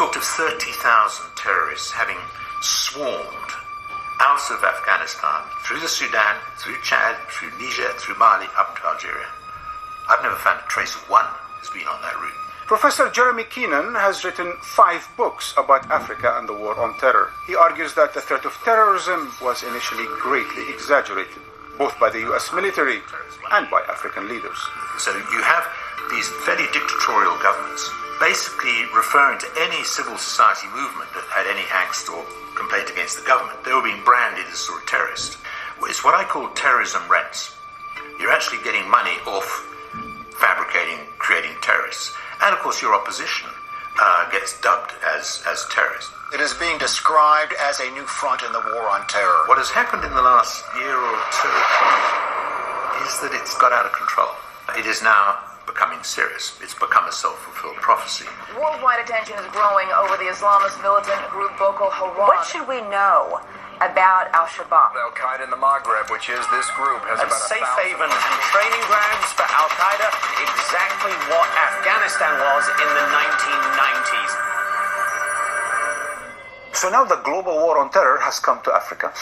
talked of 30,000 terrorists having swarmed out of Afghanistan, through the Sudan, through Chad, through Niger, through Mali, up to Algeria. I've never found a trace of one who's been on that route. Professor Jemmy Keenan has written 5 books about Africa and the war on terror. He argues that the threat of terrorism was initially greatly exaggerated, both by the US military and by African leaders. So you have these very dictatorial governments basically referring to any civil society movement that had any angst or complaint against the government. They were being branded as sort of terrorists. It's what I call terrorism rents. You're actually getting money off fabricating, creating terrorists. And of course your opposition gets dubbed as terrorists. It is being described as a new front in the war on terror. What has happened in the last year or two is that it's got out of control. It is now becoming serious. It's become a self-fulfilled prophecy. Worldwide attention is growing over the Islamist militant group BoKo Haram. What should we know about Al-Shabaab? Al-Qaeda in the Maghreb, which is this group, has a about safe haven and training grounds for Al-Qaeda, exactly what Afghanistan was in the 1990s. So now the global war on terror has come to Africa.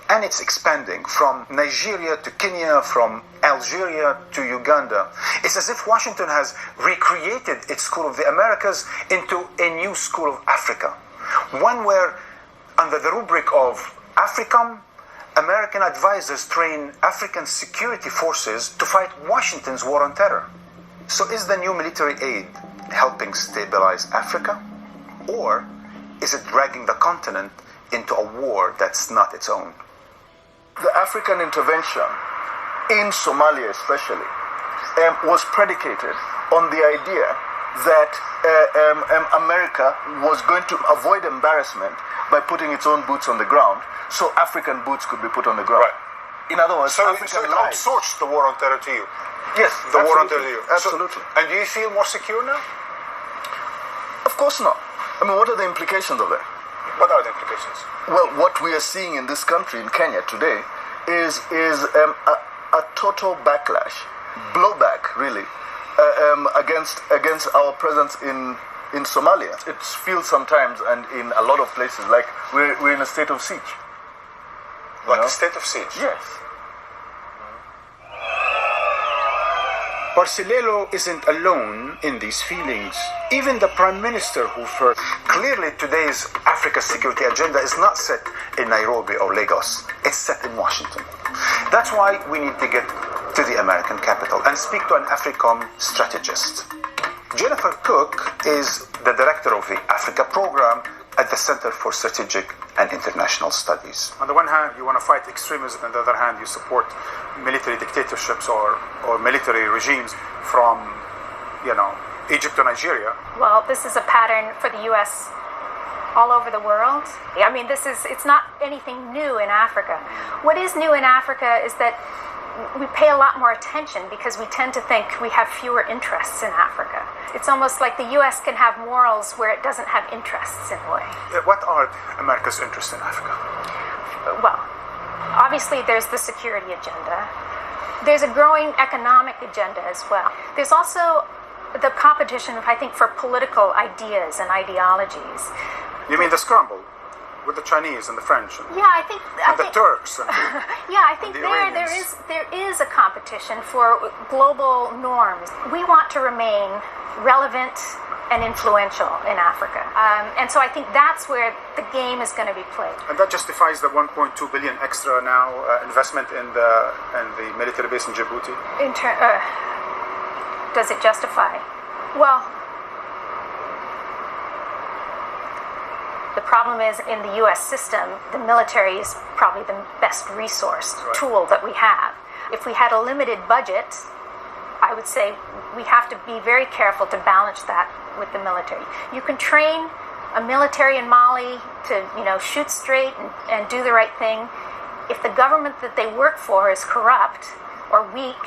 And it's expanding from Nigeria to Kenya, from Algeria to Uganda. It's as if Washington has recreated its School of the Americas into a new School of Africa. One where, under the rubric of AFRICOM, American advisors train African security forces to fight Washington's war on terror. So is the new military aid helping stabilize Africa? Or is it dragging the continent into a war that's not its own? The African intervention, in Somalia especially, was predicated on the idea that America was going to avoid embarrassment by putting its own boots on the ground, so African boots could be put on the ground. Right. In other words, so African it lives. outsourced the war on terror to you? Yes, the absolutely. war on terror to you. Absolutely. And do you feel more secure now? Of course not. I mean, what are the implications of that? What are the implications? Well, what we are seeing in this country, in Kenya today, is a total backlash, blowback, really, against our presence in Somalia. It feels sometimes, and in a lot of places, like we're in a state of siege. Like a state of siege? Yes. Barcilelo isn't alone in these feelings. Even the Prime Minister, who first... Clearly today's Africa security agenda is not set in Nairobi or Lagos. It's set in Washington. That's why we need to get to the American capital and speak to an AFRICOM strategist. Jennifer Cook is the director of the Africa program at the Center for Strategic and International Studies. On the one hand, you want to fight extremism. On the other hand, you support military dictatorships or military regimes from, Egypt to Nigeria. Well, this is a pattern for the U.S. all over the world. I mean, it's not anything new in Africa. What is new in Africa is that we pay a lot more attention because we tend to think we have fewer interests in Africa. It's almost like the U.S. can have morals where it doesn't have interests in a way. What are America's interests in Africa? Well, obviously there's the security agenda. There's a growing economic agenda as well. There's also the competition, I think, for political ideas and ideologies. You mean the Scramble? With the Chinese and the French and, yeah, I think the Turks. And yeah, I think there is a competition for global norms. We want to remain relevant and influential in Africa, and so I think that's where the game is going to be played. And that justifies the 1.2 billion extra now investment in the military base in Djibouti. Does it justify? Well, the problem is in the U.S. system, the military is probably the best resourced tool that we have. If we had a limited budget, I would say we have to be very careful to balance that with the military. You can train a military in Mali to, shoot straight and do the right thing. If the government that they work for is corrupt or weak,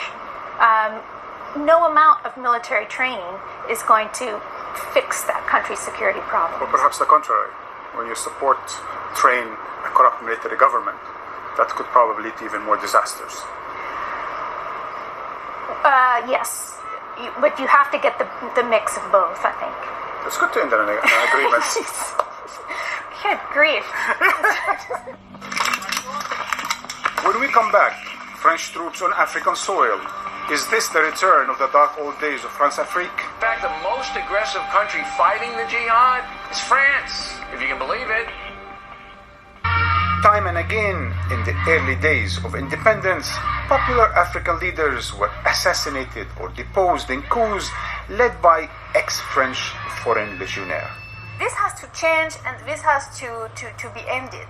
no amount of military training is going to fix that country's security problem. Or perhaps the contrary. When you support, train a corrupt military government, that could probably lead to even more disasters. Yes, but you have to get the mix of both, I think. It's good to end an agreement. Good grief. When we come back, French troops on African soil. Is this the return of the dark old days of France-Afrique? In fact, the most aggressive country fighting the jihad is France, if you can believe it. Time and again, in the early days of independence, popular African leaders were assassinated or deposed in coups led by ex-French foreign legionnaires. This has to change, and this has to be ended.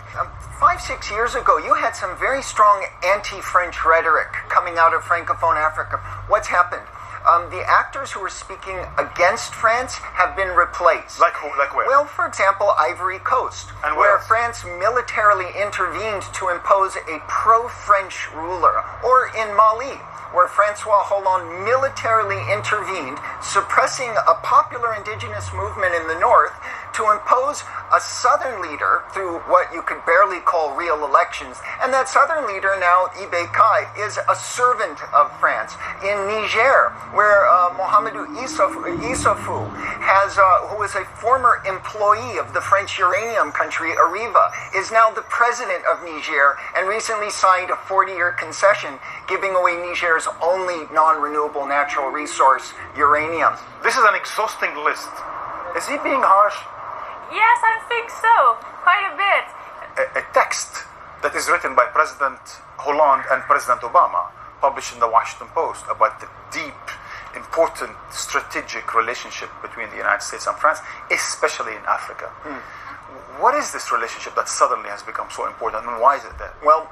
5-6 years ago, you had some very strong anti-French rhetoric coming out of Francophone Africa. What's happened? The actors who were speaking against France have been replaced. Like who? Like where? Well, for example, Ivory Coast, and where France militarily intervened to impose a pro-French ruler. Or in Mali, where Francois Hollande militarily intervened, suppressing a popular indigenous movement in the north to impose a southern leader through what you could barely call real elections. And that southern leader now, Ibe Kai, is a servant of France. In Niger, where Mohamedou Issoufou has, who is a former employee of the French uranium country Areva, is now the president of Niger and recently signed a 40-year concession giving away Niger's only non-renewable natural resource, uranium. This is an exhausting list. Is he being harsh? Yes, I think so. Quite a bit. A text that is written by President Hollande and President Obama, published in the Washington Post, about the deep, important strategic relationship between the United States and France, especially in Africa. What is this relationship that suddenly has become so important, and why is it there? Well,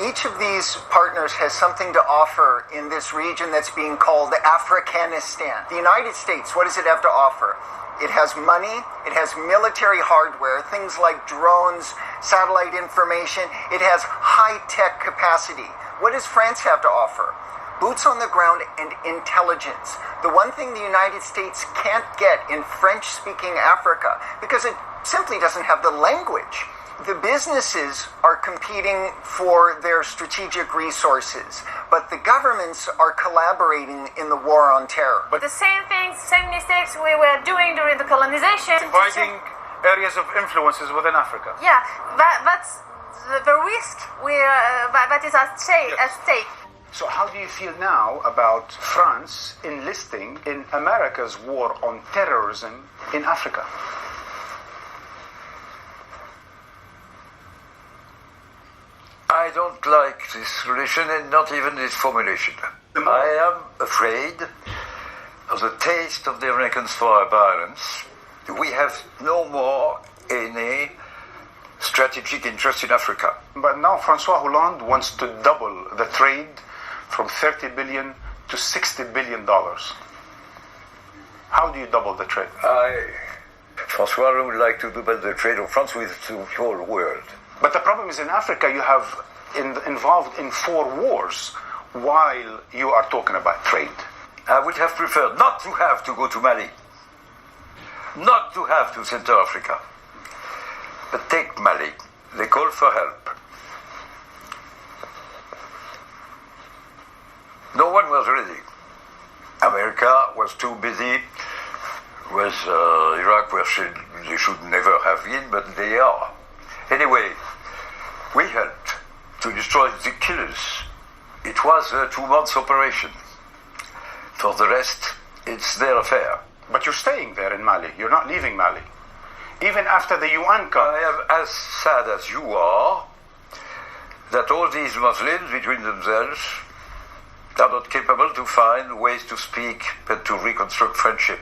each of these partners has something to offer in this region that's being called Afghanistan. The United States, what does it have to offer? It has money, it has military hardware, things like drones, satellite information. It has high-tech capacity. What does France have to offer? Boots on the ground and intelligence. The one thing the United States can't get in French-speaking Africa, because it simply doesn't have the language. The businesses are competing for their strategic resources, but the governments are collaborating in the war on terror. But the same things, same mistakes we were doing during the colonization. Dividing areas of influences within Africa. Yeah, that's the risk that is at stake. So how do you feel now about France enlisting in America's war on terrorism in Africa? I don't like this relation and not even this formulation. I am afraid of the taste of the Americans for violence. We have no more any strategic interest in Africa. But now François Hollande wants to double the trade from $30 billion to $60 billion. How do you double the trade? François would like to double the trade of France with the whole world. But the problem is in Africa you have involved in 4 wars while you are talking about trade. I would have preferred not to have to go to Mali, not to have to Central Africa. But take Mali. They call for help. No one was ready. America was too busy with Iraq, where they should never have been, but they are. Anyway, we helped to destroy the killers. It was a 2-month operation. For the rest, it's their affair. But you're staying there in Mali. You're not leaving Mali. Even after the UN comes. I am as sad as you are that all these Muslims between themselves are not capable to find ways to speak and to reconstruct friendship.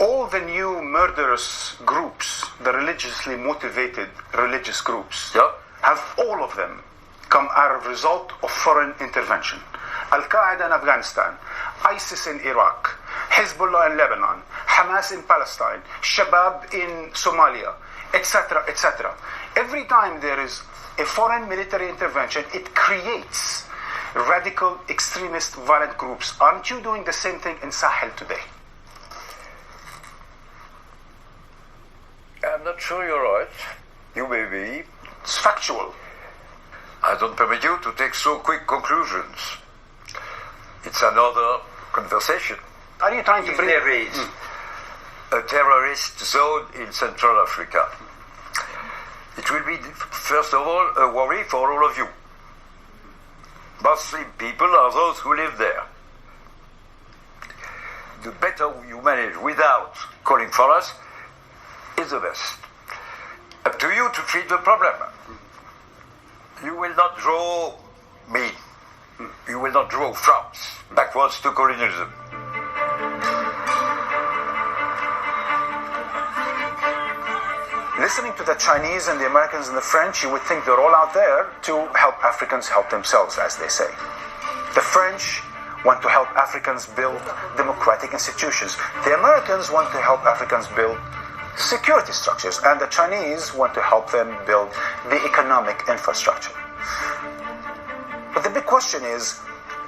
All the new murderous groups, the religiously motivated religious groups, have all of them come as a result of foreign intervention. Al-Qaeda in Afghanistan, ISIS in Iraq, Hezbollah in Lebanon, Hamas in Palestine, Shabab in Somalia, etc., etc. Every time there is a foreign military intervention, it creates radical, extremist, violent groups. Aren't you doing the same thing in Sahel today? I'm not sure you're right. You may be. It's factual. I don't permit you to take so quick conclusions. It's another conversation. Are you trying to bring... There is a terrorist zone in Central Africa. It will be, first of all, a worry for all of you. Muslim people are those who live there. The better you manage without calling for us is the best. Up to you to treat the problem. You will not draw me. You will not draw France backwards to colonialism. Listening to the Chinese and the Americans and the French, you would think they're all out there to help Africans help themselves, as they say. The French want to help Africans build democratic institutions. The Americans want to help Africans build security structures, and the Chinese want to help them build the economic infrastructure. But the big question is,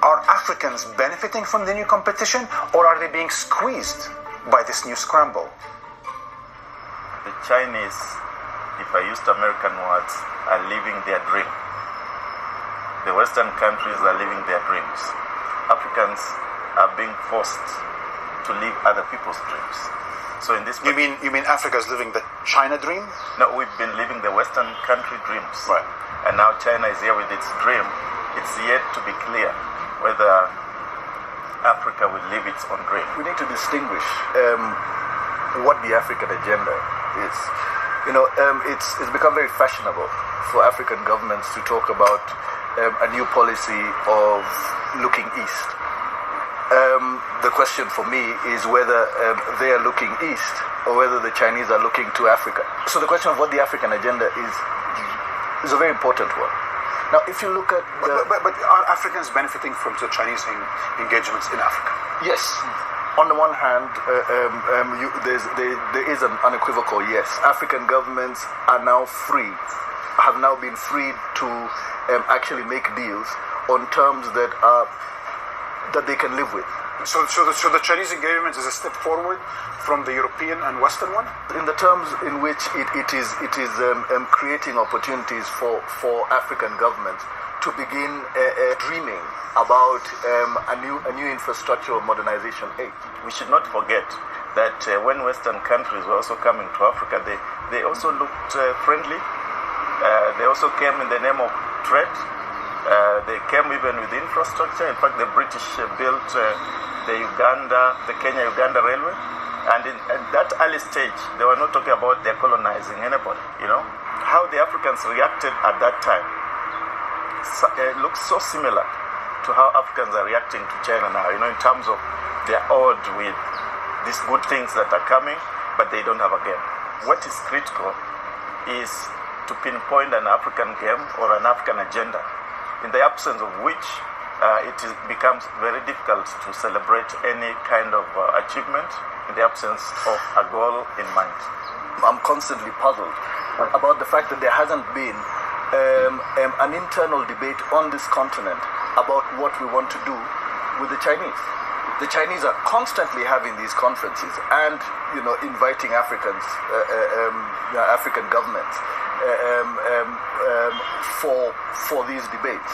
are Africans benefiting from the new competition, or are they being squeezed by this new scramble? The Chinese, if I used American words, are living their dream. The Western countries are living their dreams. Africans are being forced to live other people's dreams. So in this, you mean Africa's living the China dream? No, we've been living the Western country dreams. Right. And now China is here with its dream. It's yet to be clear whether Africa will live its own dream. We need to distinguish what the African agenda is. It's become very fashionable for African governments to talk about a new policy of looking east. The question for me is whether they are looking east or whether the Chinese are looking to Africa. So the question of what the African agenda is a very important one. Now, if you look at but are Africans benefiting from the Chinese engagements in Africa? Yes. On the one hand, there is an unequivocal yes. African governments are now free, have now been freed to actually make deals on terms that they can live with. So the Chinese engagement is a step forward from the European and Western one? In the terms in which it is creating opportunities for African governments to begin dreaming about a new infrastructure of modernization aid. We should not forget that when Western countries were also coming to Africa, they also looked friendly. They also came in the name of trade. They came even with infrastructure. In fact, the British built the Kenya-Uganda railway. And at that early stage, they were not talking about their colonizing anybody, How the Africans reacted at that time looks so similar to how Africans are reacting to China now, in terms of they're awed with these good things that are coming, but they don't have a game. What is critical is to pinpoint an African game or an African agenda, in the absence of which it becomes very difficult to celebrate any kind of achievement in the absence of a goal in mind. I'm constantly puzzled about the fact that there hasn't been an internal debate on this continent about what we want to do with the Chinese. The Chinese are constantly having these conferences and inviting African governments for these debates.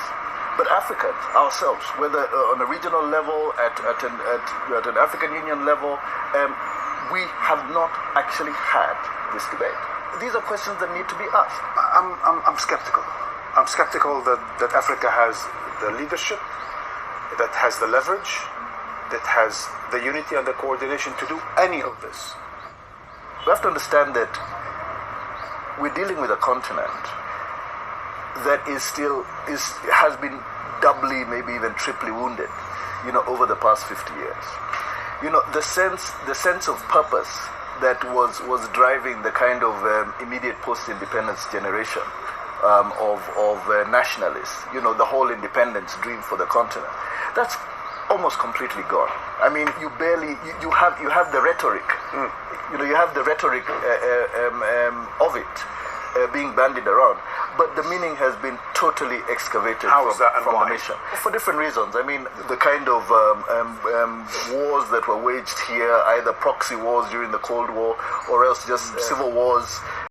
But Africans ourselves, whether on a regional level, at an African Union level, we have not actually had this debate. These are questions that need to be asked. I'm skeptical. I'm skeptical that Africa has the leadership, that has the leverage, that has the unity and the coordination to do any of this. We have to understand that we're dealing with a continent that has been doubly, maybe even triply wounded, over the past 50 years. The sense of purpose that was driving the kind of immediate post-independence generation of nationalists, the whole independence dream for the continent, that's almost completely gone. I mean, you have the rhetoric, you have the rhetoric of it being bandied around, but the meaning has been totally excavated from the mission for different reasons. I mean, the kind of wars that were waged here, either proxy wars during the Cold War or else just civil wars